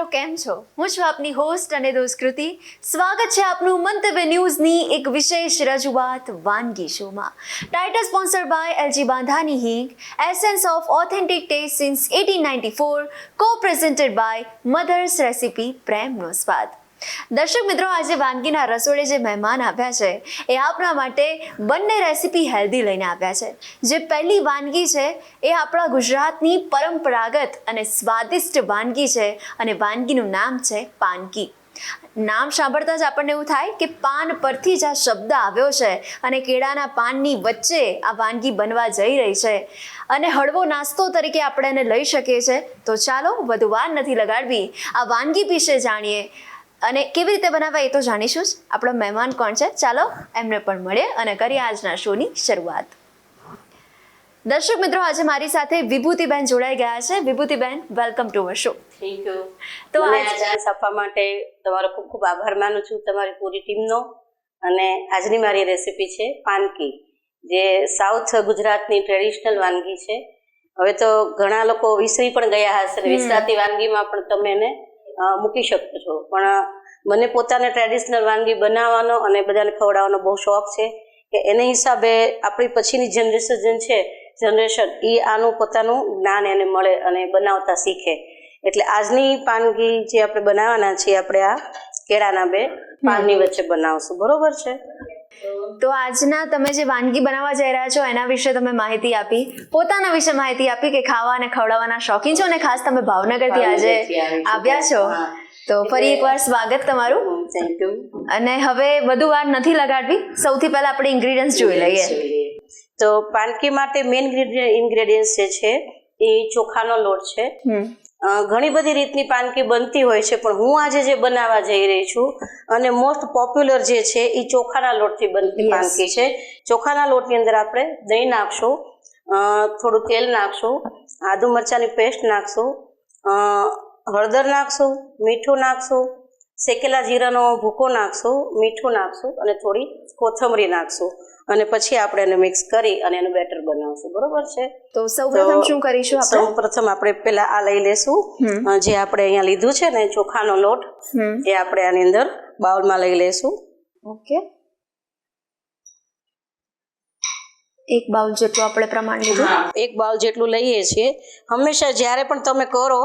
મિત્રો કેમ છો? હું છું આપની હોસ્ટ અને દોસ્ત કૃતિ. સ્વાગત છે આપનું મંતવ્ય ન્યૂઝની એક વિશેષ રજૂઆત વાનગી શોમાં. Title sponsored by LG Bandhani hing, essence of authentic taste since 1894, copresented by mother's recipe પ્રેમનો સ્વાદ. દર્શક મિત્રો, આજે વાનગીના રસોડે જે મહેમાન આવ્યા છે એ આપણા માટે બંને રેસીપી હેલ્ધી લઈને આવ્યા છે. જે પહેલી વાનગી છે એ આપણા ગુજરાતની પરંપરાગત અને સ્વાદિષ્ટ વાનગી છે અને વાનગીનું નામ છે પાનકી. નામ સાંભળતા જ આપણને એવું થાય કે પાન પરથી જ આ શબ્દ આવ્યો છે અને કેળાના પાનની વચ્ચે આ વાનગી બનવા જઈ રહી છે અને હળવો નાસ્તો તરીકે આપણે એને લઈ શકીએ છીએ. તો ચાલો વધુ વાર નથી લગાડવી, આ વાનગી વિશે જાણીએ અને કેવી રીતે બનાવવા એ તો જાણીશું જ. આપણો મહેમાન કોણ છે, ચાલો એમને પણ મળીએ અને કરીએ આજના શોની શરૂઆત. દર્શક મિત્રો, આજે મારી સાથે વિભૂતિબેન જોડાઈ ગયા છે. વિભૂતિબેન, welcome to our show. Thank you. તો આ ચાન્સ આપવા માટે તમારો ખૂબ ખૂબ આભાર માનું છું, તમારી પૂરી ટીમનો. અને આજની મારી રેસીપી છે પાનકી, જે સાઉથ ગુજરાતની ટ્રેડિશનલ વાનગી છે. હવે તો ઘણા લોકો વિસરી પણ ગયા હશે, વિસરાતી વાનગીમાં પણ તમે એને મૂકી શકો છો. પણ મને પોતાને ટ્રેડિશનલ વાનગી બનાવવાનો અને બધાને ખવડાવવાનો બહુ શોખ છે કે એને હિસાબે આપણી પછીની જનરેશન એ આનું પોતાનું જ્ઞાન એને મળે અને બનાવતા શીખે. એટલે આજની વાનગી જે આપણે બનાવવાના છીએ, આપણે આ કેળાના બે પાનની વચ્ચે બનાવશું. બરોબર છે? તો આજના તમે જે વાનગી બનાવવા જઈ રહ્યા છો એના વિશે તમે માહિતી આપી, પોતાના વિશે માહિતી આપી કે ખાવા અને ખવડાવવાના શોખીન છો અને ખાસ તમે ભાવનગરથી આજે આવ્યા છો. તો ફરી એકવાર સ્વાગત તમારું. Thank you. અને હવે વધુ વાર નથી લગાડવી, સૌથી પહેલા આપણે ઇન્ગ્રેડિયન્ટ્સ જોઈ લઈએ. તો પાનકી માટે મેઇન ઇન્ગ્રેડિયન્ટ્સ જે છે એ ચોખાનો લોટ છે. ઘણી બધી રીતની પાનકી બનતી હોય છે, પણ હું આજે જે બનાવવા જઈ રહી છું અને મોસ્ટ પોપ્યુલર જે છે એ ચોખાના લોટથી બનતી પાનકી છે. ચોખાના લોટની અંદર આપણે દહીં નાખશું, થોડું તેલ નાખશું, આદુ મરચાંની પેસ્ટ નાખશું, હળદર નાખશું, મીઠું નાખશું, શેકેલા જીરાનો ભૂકો નાખશું, મીઠું નાખશું અને થોડી કોથમરી નાખશું. અને પછી આપણે એને મિક્સ કરી અને એનું બેટર બનાવશું. બરોબર છે? તો સૌપ્રથમ શું કરીશું આપણે? સૌપ્રથમ આપણે પેલા આ લઈ લેશું, જે આપણે અહીંયા લીધું છે ને ચોખાનો લોટ, એ આપણે આની અંદર બાઉલમાં લઈ લેશું. ઓકે, એક બાઉલ જેટલું આપણે પ્રમાણ લીધું. એક બાઉલ જેટલું લઈએ છીએ. હંમેશા જ્યારે પણ તમે કરો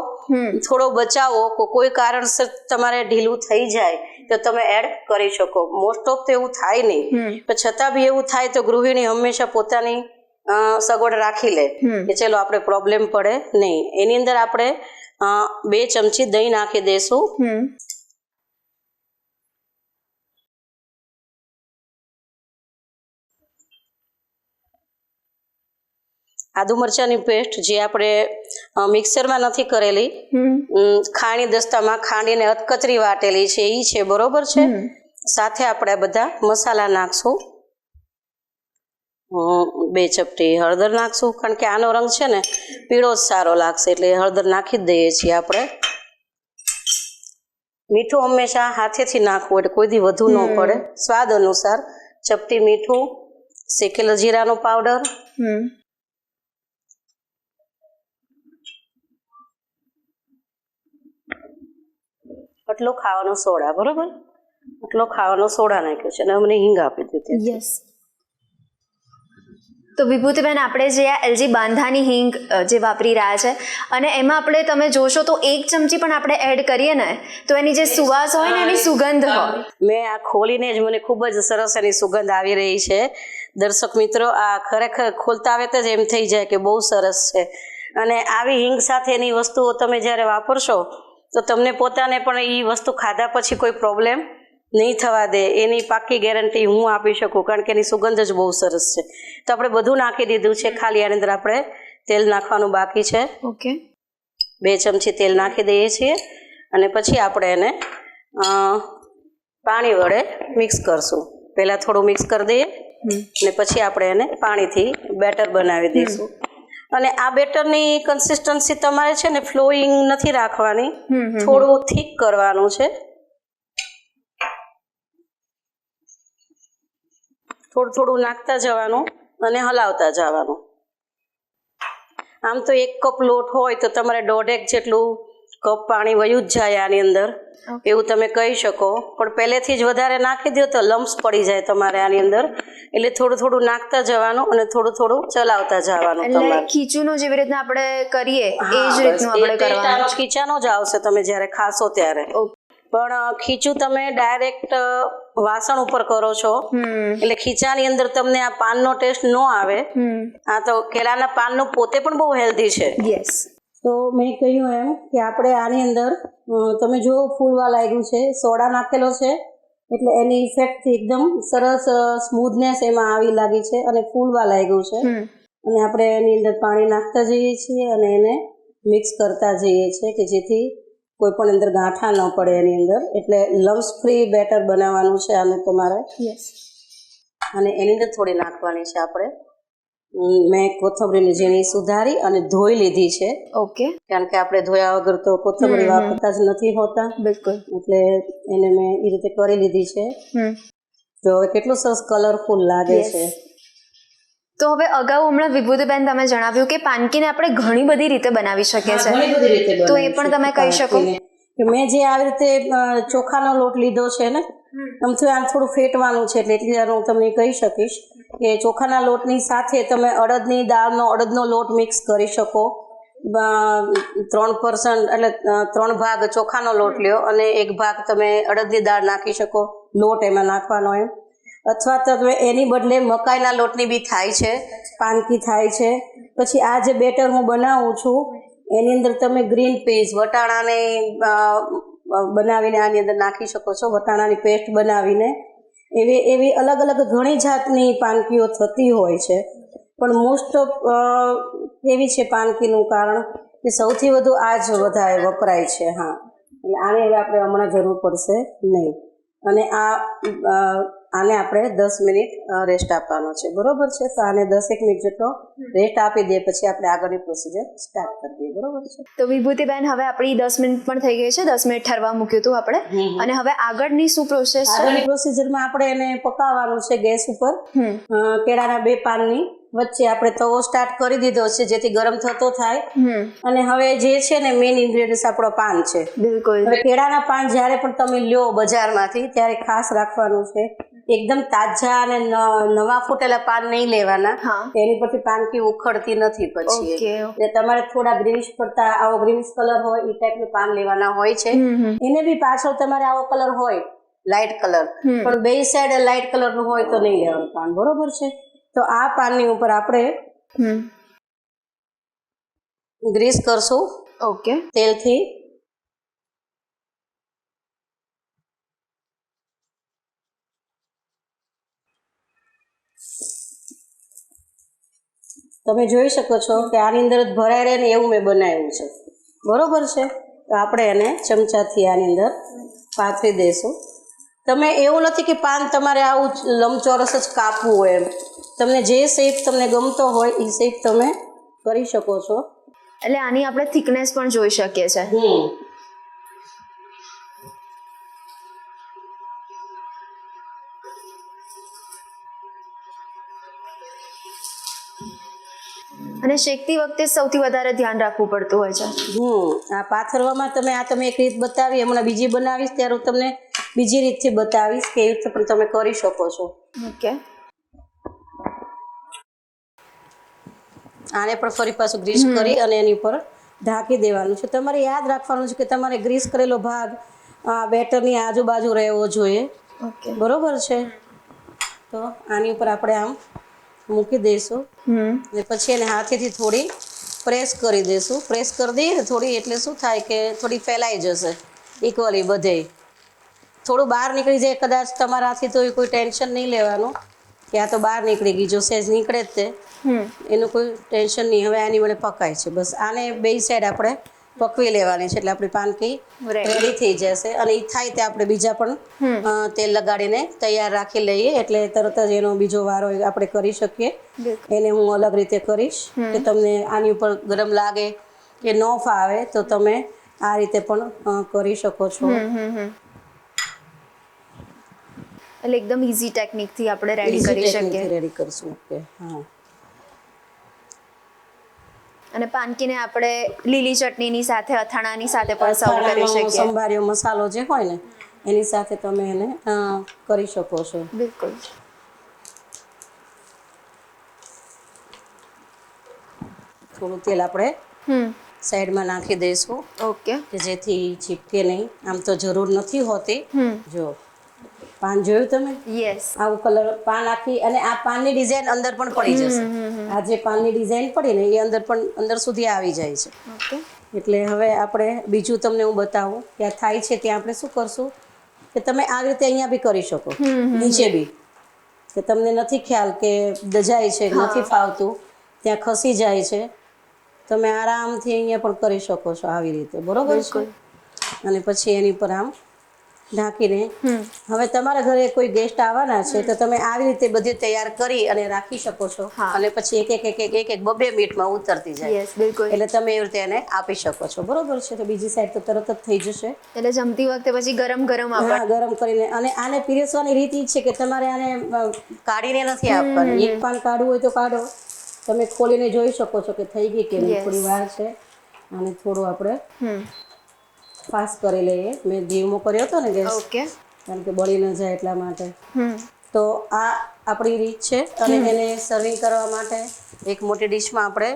થોડો બચાવો, કોઈ કારણસર તમારે ઢીલું થઈ જાય તો તમે એડ કરી શકો. મોસ્ટ ઓફ તો એવું થાય નહીં, પણ છતાં બી એવું થાય તો ગૃહિણી હંમેશા પોતાની સગવડ રાખી લે કે ચલો આપણે પ્રોબ્લેમ પડે નહીં. એની અંદર આપણે 2 ચમચી દહીં નાખી દઈશું. આદુ મરચાંની પેસ્ટ જે આપણે મિક્સરમાં નથી કરેલી, ખાણી દસ્તામાં ખાંડીને અધકચરી વાટેલી છે એ છે. બરોબર છે? સાથે આપણે બધા મસાલા નાખશું. 2 ચપટી હળદર નાખશું, કારણ કે આનો રંગ છે ને પીળો જ સારો લાગશે, એટલે હળદર નાખી જ દઈએ છીએ આપણે. મીઠું હંમેશા હાથેથી નાખવું, એટલે કોઈ દી વધુ ન પડે. સ્વાદ અનુસાર ચપટી મીઠું, શેકેલા જીરાનો પાવડર, આટલો ખાવાનો સોડા. બરોબર? આટલો ખાવાનો સોડા નાખ્યો છે અને અમને હિંગ આપી દીધી. યસ. તો વિભૂતિબેન, આપણે જે આ એલજી બાંધાની હિંગ જે વાપરી રહ્યા છે અને એમાં આપણે તમે જોશો તો 1 ચમચી પણ આપણે એડ કરીએ ને તો એની જે સુવાસ હોય ને એની સુગંધ હોય. મેં આ ખોલીને જ મને ખૂબ જ સરસ એની સુગંધ આવી રહી છે. દર્શક મિત્રો, આ ખરેખર ખોલતા આવે તો જ એમ થઈ જાય કે બહુ સરસ છે. અને આવી હિંગ સાથેની વસ્તુઓ તમે જ્યારે વાપરશો તો તમને પોતાને પણ એ વસ્તુ ખાધા પછી કોઈ પ્રોબ્લેમ નહીં થવા દે, એની પાક્કી ગેરંટી હું આપી શકું, કારણ કે એની સુગંધ જ બહુ સરસ છે. તો આપણે બધું નાખી દીધું છે, ખાલી આની અંદર આપણે તેલ નાખવાનું બાકી છે. ઓકે, 2 ચમચી તેલ નાખી દઈએ છીએ અને પછી આપણે એને પાણી વડે મિક્સ કરશું. પહેલાં થોડું મિક્સ કરી દઈએ અને પછી આપણે એને પાણીથી બેટર બનાવી દઈશું. અને આ બેટરની કન્સિસ્ટન્સી તમારે છે ને ફ્લોઈંગ નથી રાખવાની, થોડું થીક કરવાનું છે. થોડું થોડું નાખતા જવાનું અને હલાવતા જવાનું. આમ તો 1 કપ લોટ હોય તો તમારે 1.5 જેટલું કપ પાણી વયું જ જાય આની અંદર એવું તમે કહી શકો. પણ પહેલેથી જ વધારે નાખી દો તો લમ્સ પડી જાય તમારે આની અંદર, એટલે થોડું થોડું નાખતા જવાનું અને થોડું થોડું ચલાવતા જવાનું. એટલે ખીચુનો જેવી રીતના આપણે કરીએ એ જ રીતનું આપણે કરવાનું. ખીચાનો જ આવશે તમે જ્યારે ખાશો ત્યારે. પણ ખીચું તમે ડાયરેક્ટ વાસણ ઉપર કરો છો એટલે ખીચાની અંદર તમને આ પાનનો ટેસ્ટ ન આવે. આ તો કેળાના પાનનું પોતે પણ બહુ હેલ્ધી છે. યસ. તો મેં કહ્યું એમ કે આપણે આની અંદર તમે જો ફૂલવા લાગ્યું છે, સોડા નાખેલો છે એટલે એની ઇફેક્ટથી એકદમ સરસ સ્મૂથનેસ એમાં આવી લાગી છે અને ફૂલવા લાગ્યું છે. અને આપણે એની અંદર પાણી નાખતા જઈએ છીએ અને એને મિક્સ કરતા જઈએ છીએ કે જેથી કોઈ પણ અંદર ગાંઠા ન પડે એની અંદર. એટલે લમ્સ ફ્રી બેટર બનાવવાનું છે આનું તમારે. અને એની અંદર થોડી નાખવાની છે આપણે. મેં કોથમરીને ઝીણી સુધારી અને ધોઈ લીધી છે. ઓકે. કારણ કે આપણે ધોયા વગર તો કોથમરી વાપરતા જ નથી હોતા. બિલકુલ. એટલે એને મેં એ રીતે કરી લીધી છે. તો કેટલું સરસ કલરફુલ લાગે છે. તો હવે અગાઉ હમણાં વિભૂતિબેન તમે જણાવ્યું કે પાનકીને આપણે ઘણી બધી રીતે બનાવી શકીએ છીએ. ઘણી બધી રીતે તો એ પણ તમે કહી શકો. મેં જે આવી રીતે ચોખાનો લોટ લીધો છે ને, આમથી આમ થોડું ફેટવાનું છે એટલે એટલી વાર હું તમને કહી શકીશ કે ચોખાના લોટની સાથે તમે અડદનો લોટ મિક્સ કરી શકો. 3% એટલે 3 ભાગ ચોખાનો લોટ લ્યો અને 1 ભાગ તમે અડદની દાળ નાખી શકો, લોટ એમાં નાખવાનો એમ. અથવા તો તમે એની બદલે મકાઈના લોટની બી થાય છે, પાનકી થાય છે. પછી આ જે બેટર હું બનાવું છું એની અંદર તમે ગ્રીન પીસ વટાણાને બનાવીને આની અંદર નાખી શકો છો, વટાણાની પેસ્ટ બનાવીને. એવી અલગ અલગ ઘણી જાતની પાનકીઓ થતી હોય છે. પણ મોસ્ટ ઓફ એવી છે પાનકીનું કારણ કે સૌથી વધુ આ જ વધારે વપરાય છે. હા, એટલે આને હવે આપણે હમણાં જરૂર પડશે નહીં. અને આને આપણે 10 મિનિટ રેસ્ટ આપવાનો છે. બરોબર છે? તો આને 10 મિનિટ જેટલો રેસ્ટ આપી દે પછી આપણે આગળની પ્રોસિજર સ્ટાર્ટ કરી દઈએ. બરોબર છે? તો વિભૂતિબેન હવે આપણી 10 મિનિટ પણ થઈ ગઈ છે. 10 મિનિટ ઠરવા મૂક્યું હતું આપણે. અને હવે આગળની શું પ્રોસેસ છે? આગળની પ્રોસિજરમાં આપણે એને પકાવવાનું છે ગેસ ઉપર. કેળાના 2 પાનની વચ્ચે આપણે તવો સ્ટાર્ટ કરી દીધો છે જેથી ગરમ થતો થાય. અને હવે જે છે ને મેઇન ઇન્ગ્રેડિયન્ટ આપણો પાન છે. બિલકુલ. હવે કેળાના પાન જ્યારે પણ તમે લ્યો બજારમાંથી ત્યારે ખાસ રાખવાનું છે એકદમ તાજા અને નવા ફૂટેલા પાન નહીં લેવાના. એની પરથી પાનકી ઉખડતી નથી પછી. એટલે તમારે થોડા ગ્રીનિશ પડતા આવો ગ્રીનિશ કલર હોય એ ટાઈપનું પાન લેવાના હોય છે. એને બી પાછળ તમારે આવો કલર હોય લાઇટ કલર, પણ બે સાઈડ લાઇટ કલરનું હોય તો નહીં લેવાનું પાન. બરોબર છે? તો આ પાનની ઉપર આપણે ગ્રીસ કરશું. ઓકે. તેલથી. તમે જોઈ શકો છો કે આની અંદર જ ભરાઈ રહે ને એવું મેં બનાવ્યું છે. બરોબર છે? તો આપણે એને ચમચાથી આની અંદર પાથરી દઈશું. તમે એવું નથી કે પાન તમારે આવું લંબચોરસ જ કાપવું હોય એમ. તમને જે શેપ તમને ગમતો હોય એ શેપ તમે કરી શકો છો. એટલે આની આપણે થિકનેસ પણ જોઈ શકીએ છીએ. અને શેકતી વખતે સૌથી વધારે ધ્યાન રાખવું પડતું હોય છે. આ પાથરવામાં તમે એક રીત બતાવી, હમણાં બીજી બનાવીશ ત્યારે હું તમને બીજી રીતથી બતાવીશ કે એ રીતે પણ તમે કરી શકો છો. ઓકે. આને પણ ફરી પાછું ગ્રીસ કરી અને એની ઉપર ઢાંકી દેવાનું છે. તમારે યાદ રાખવાનું છે કે તમારે ગ્રીસ કરેલો ભાગ બેટરની આજુબાજુ રહેવો જોઈએ. બરોબર છે? તો આની ઉપર આપણે આમ મૂકી દઈશું અને પછી એને હાથેથી થોડી પ્રેસ કરી દઈશું. પ્રેસ કરી દઈએ ને થોડી એટલે શું થાય કે થોડી ફેલાઈ જશે ઇક્વલી બધે. થોડું બહાર નીકળી જાય કદાચ તમારાથી તો કોઈ ટેન્શન નહીં લેવાનું કે આ તો બહાર નીકળી ગઈ. જો સહેજ નીકળે જ તે એનું કોઈ ટેન્શન નહીં. હવે આની વડે પકાય છે. બસ આને બે સાઈડ આપણે પકવી લેવાની છે એટલે આપણી પાનકી રેડી થઈ જશે. અને એ થાય તે આપણે બીજા પણ તેલ લગાડીને તૈયાર રાખી લઈએ એટલે તરત જ એનો બીજો વારો આપણે કરી શકીએ. એને હું અલગ રીતે કરીશ કે તમને આની ઉપર ગરમ લાગે કે ન ફાવે તો તમે આ રીતે પણ કરી શકો છો. એટલે એકદમ ઈઝી ટેકનિકથી આપણે રેડી કરી શકીએ. રેડી કરશું. ઓકે. હા. અને પાનકીને આપણે લીલી ચટણીની સાથે અથાણાની સાથે પણ સર્વ કરી અથાણાનો શકીએ. સંભાર્યો મસાલો જે હોય ને એની સાથે તમે એને કરી શકો છો. બિલકુલ. થોડું તેલ આપણે સાઈડમાં નાખી દઈશું ઓકે. કે જેથી ચીપકે નહીં. આમ તો જરૂર નથી હોતી. હમ. જો પાન જોયું તમે, યસ. આવું કલર પાન આખી, અને આ પાનની ડિઝાઇન અંદર પણ પડી જશે. આ જે પાનની ડિઝાઇન પડી ને એ અંદર સુધી આવી જાય છે. ઓકે. એટલે હવે આપણે બીજું તમને હું બતાવું કે આ થાય છે ત્યાં આપણે શું કરશું કે તમે આવી રીતે અહીંયા બી કરી શકો, નીચે બી, કે તમને નથી ખ્યાલ કે દજાય છે, નથી ફાવતું, ત્યાં ખસી જાય છે, તમે આરામથી અહીંયા પણ કરી શકો છો આવી રીતે. બરોબર છે. અને પછી એની પર આમ ઢાંકીને, હવે તમારા ઘરે કોઈ ગેસ્ટ આવવાના છે તો તમે આવી રીતે બધી તૈયાર કરી અને રાખી શકો છો. અને પછી એક એક 2 મિનિટમાં ઉતરતી જાય. યસ, બિલકુલ. એટલે તમે એવી રીતે એને આપી શકો છો. બરોબર છે. તો બીજી સાઈડ તો તરત જ થઈ જશે. એટલે જમતી વખતે પછી ગરમ ગરમ આપણે ગરમ કરીને. અને આને પીરસવાની રીત એ છે કે તમારે આને કાઢીને નથી આપવાની. એક પાન કાઢવું હોય તો કાઢો, તમે ખોલીને જોઈ શકો છો કે થઈ ગઈ કે નહીં. થોડી વાર છે અને થોડું આપણે ફાસ્ટ કરી લઈએ. મેં ધીમો કર્યો હતો ને ગેસ, ઓકે. કારણ કે બળી ન જાય એટલા માટે. તો આ આપણી રીત છે. અને એને સર્વિંગ કરવા માટે એક મોટી ડીશમાં આપણે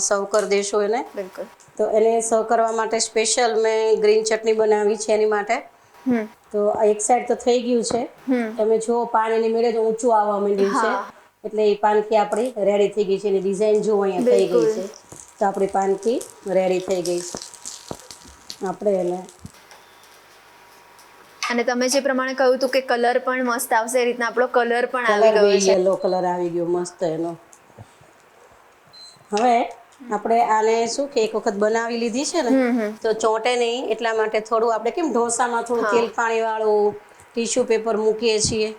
સર્વ કરી દઈશું એને. બિલકુલ. તો એને સર્વ કરવા માટે સ્પેશિયલ મેં ગ્રીન ચટણી બનાવી છે એની માટે. તો આ એક સાઈડ તો થઈ ગયું છે. તમે જુઓ પાન એની મેળે તો ઊંચું આવવા માંડ્યું છે. એટલે એ પાનખી આપણી રેડી થઈ ગઈ છે. એની ડિઝાઇન જુઓ અહીંયા થઈ ગઈ છે. તો આપણી પાનખી રેડી થઈ ગઈ છે. આપણે એને, અને તમે જે પ્રમાણે કહ્યું હતું કે કલર પણ મસ્ત આવશે, એ રીતના આપણો કલર પણ આવી ગયો છે. યલો કલર આવી ગયો મસ્ત એનો. હવે આપણે આને શું કે એક વખત બનાવી લીધી છે ને તો ચોંટે નહીં, એટલા માટે થોડું આપણે કેમ ઢોસામાં થોડું તેલ પાણી વાળું ટીશ્યુ પેપર મૂકીએ છીએ,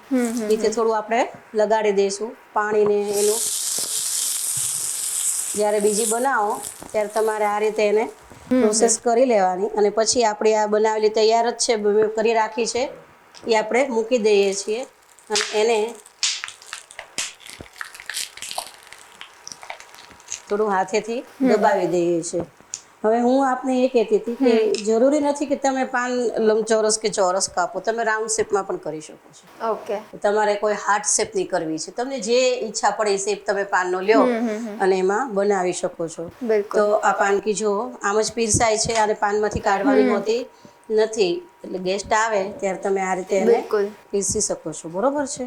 રીતે થોડું આપણે લગાડી દઈશું પાણીને એનું. જ્યારે બીજી બનાવો ત્યારે તમારે આ રીતે એને પ્રોસેસ કરી લેવાની. અને પછી આપણી આ બનાવેલી તૈયાર જ છે, કરી રાખી છે, એ આપણે મૂકી દઈએ છીએ અને એને થોડું હાથેથી દબાવી દઈએ છીએ. હવે હું આપને એ કહેતી હતી કે જરૂરી નથી કે તમે પાન લંબચોરસ કે ચોરસ કાપો, તમે રાઉન્ડ શેપમાં પણ કરી શકો છો. ઓકે. તમારે કોઈ હાર્ટ શેપની કરવી છે, તમને જે ઈચ્છા પડે એ શેપ તમે પાનનો લ્યો અને એમાં બનાવી શકો છો. તો આ પાનકી જો આમ જ પીરસાય છે, અને પાનમાંથી કાઢવાની હોતી નથી. એટલે ગેસ્ટ આવે ત્યારે તમે આ રીતે એને પીરસી શકો છો. બરોબર છે.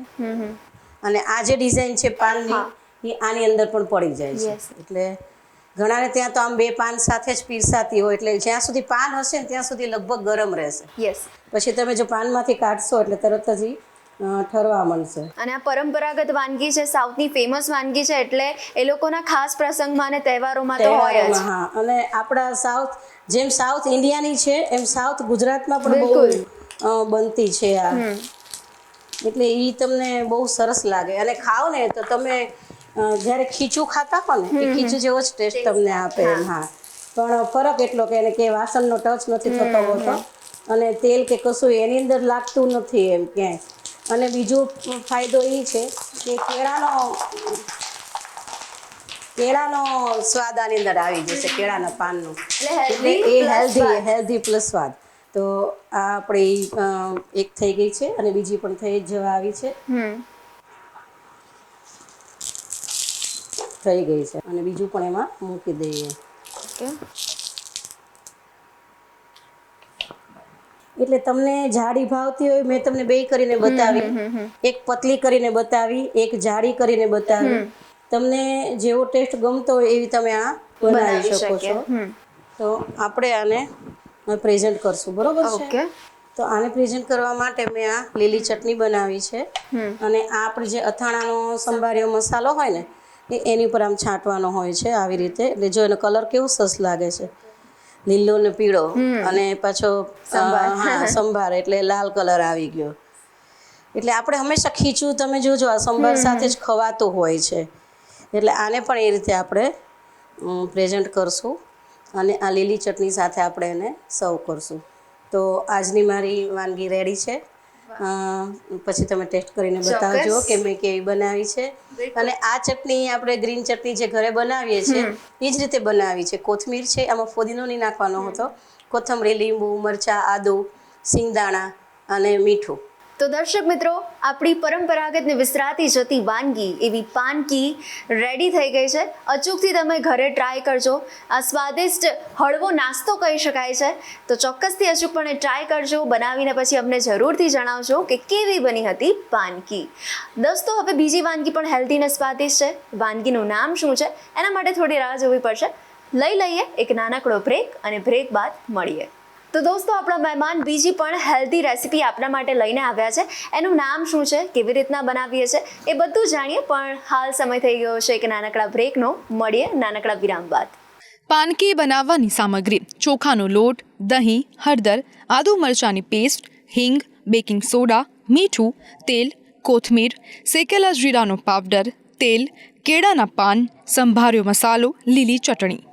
અને આ જે ડિઝાઇન છે પાનની એ આની અંદર પણ પડી જાય છે. એટલે ઘણાને ત્યાં તો આમ 2 પાન સાથે જ પીરસાતી હોય, એટલે જ્યાં સુધી પાન હશે ને ત્યાં સુધી લગભગ ગરમ રહેશે. પછી તમે જો પાનમાંથી કાઢશો એટલે તરત જ ઠરવા મળશે. અને આ પરંપરાગત વાનગી છે, સાઉથની ફેમસ વાનગી છે, એટલે એ લોકોના ખાસ પ્રસંગમાં અને તહેવારોમાં તો હોય જ. હા. અને આપણા સાઉથ, જેમ સાઉથ ઇન્ડિયાની છે એમ સાઉથ ગુજરાતમાં પણ બહુ બનતી છે આ. એટલે એ તમને બહુ સરસ લાગે. અને ખાઓ ને તો તમે જ્યારે ખીચું ખાતા હો ને એ ખીચું જેવો જ ટેસ્ટ તમને આપે. હા. પણ ફરક એટલો કે એને કે વાસણનો ટચ નથી થતો હોતો, અને તેલ કે કશું એની અંદર લાગતું નથી એમ ક્યાંય. અને બીજો ફાયદો એ છે કે કેળાનો સ્વાદ આની અંદર આવી જશે, કેળાના પાનનો. એટલે એ હેલ્ધી પ્લસ સ્વાદ. તો આ આપણી એક થઈ ગઈ છે અને બીજી પણ થઈ જવા આવી છે. થઈ ગઈ છે. અને બીજું પણ એમાં મૂકી દઈએ. એટલે તમને જાડી ભાવતી હોય, મેં તમને 2 કરીને બતાવી, એક પતલી કરીને બતાવી, એક જાડી કરીને બતાવી. તમને જેવો ટેસ્ટ ગમતો હોય એવી તમે આ બનાવી શકો છો. તો આપણે આને પ્રેઝન્ટ કરશું. બરોબર છે. તો આને પ્રેઝન્ટ કરવા માટે મેં આ લીલી ચટણી બનાવી છે. અને આ આપણે જે અથાણાનો સંભાર્યો મસાલો હોય ને એની ઉપર આમ છાંટવાનો હોય છે આવી રીતે. એટલે જો એનો કલર કેવો સરસ લાગે છે, લીલો ને પીળો, અને પાછો સંભાર એટલે લાલ કલર આવી ગયો. એટલે આપણે હંમેશા ખીચું તમે જોજો આ સંભાર સાથે જ ખવાતું હોય છે. એટલે આને પણ એ રીતે આપણે પ્રેઝન્ટ કરશું અને આ લીલી ચટણી સાથે આપણે એને સર્વ કરશું. તો આજની મારી વાનગી રેડી છે. પછી તમે ટેસ્ટ કરીને બતાવજો કે મેં કેવી બનાવી છે. અને આ ચટણી આપણે ગ્રીન ચટણી જે ઘરે બનાવીએ છીએ એ જ રીતે બનાવી છે. કોથમીર છે, આમાં ફોદીનો નહીં નાખવાનો હતો, કોથમરી, લીંબુ, મરચાં, આદુ, સિંગદાણા અને મીઠું. તો દર્શક મિત્રો, આપણી પરંપરાગત ને વિસરાતી જતી વાનગી એવી પાનકી રેડી થઈ ગઈ છે. અચૂકથી તમે ઘરે ટ્રાય કરજો. આ સ્વાદિષ્ટ હળવો નાસ્તો કહી શકાય છે. તો ચોક્કસથી અચૂકપણે ટ્રાય કરજો, બનાવીને પછી અમને જરૂરથી જણાવજો કે કેવી બની હતી પાનકી. દોસ્તો, હવે બીજી વાનગી પણ હેલ્ધી ને સ્વાદિષ્ટ છે. વાનગીનું નામ શું છે એના માટે થોડી રાહ જોવી પડશે. લઈ લઈએ એક નાનકડો બ્રેક અને બ્રેક બાદ મળીએ. તો દોસ્તો, આપણા મહેમાન બીજી પણ હેલ્ધી રેસીપી આપણા માટે લઈને આવ્યા છે. એનું નામ શું છે, કેવી રીતના બનાવીએ છે એ બધું જાણીએ. પણ હાલ સમય થઈ ગયો છે એક નાનકડા બ્રેકનો. મળીએ નાનકડા વિરામ બાદ. પાનકી બનાવવાની સામગ્રી: ચોખાનો લોટ, દહીં, હળદર, આદુ મરચાંની પેસ્ટ, હિંગ, બેકિંગ સોડા, મીઠું, તેલ, કોથમીર, શેકેલા જીરાનો પાવડર, તેલ, કેળાના પાન, સંભાર્યો મસાલો, લીલી ચટણી.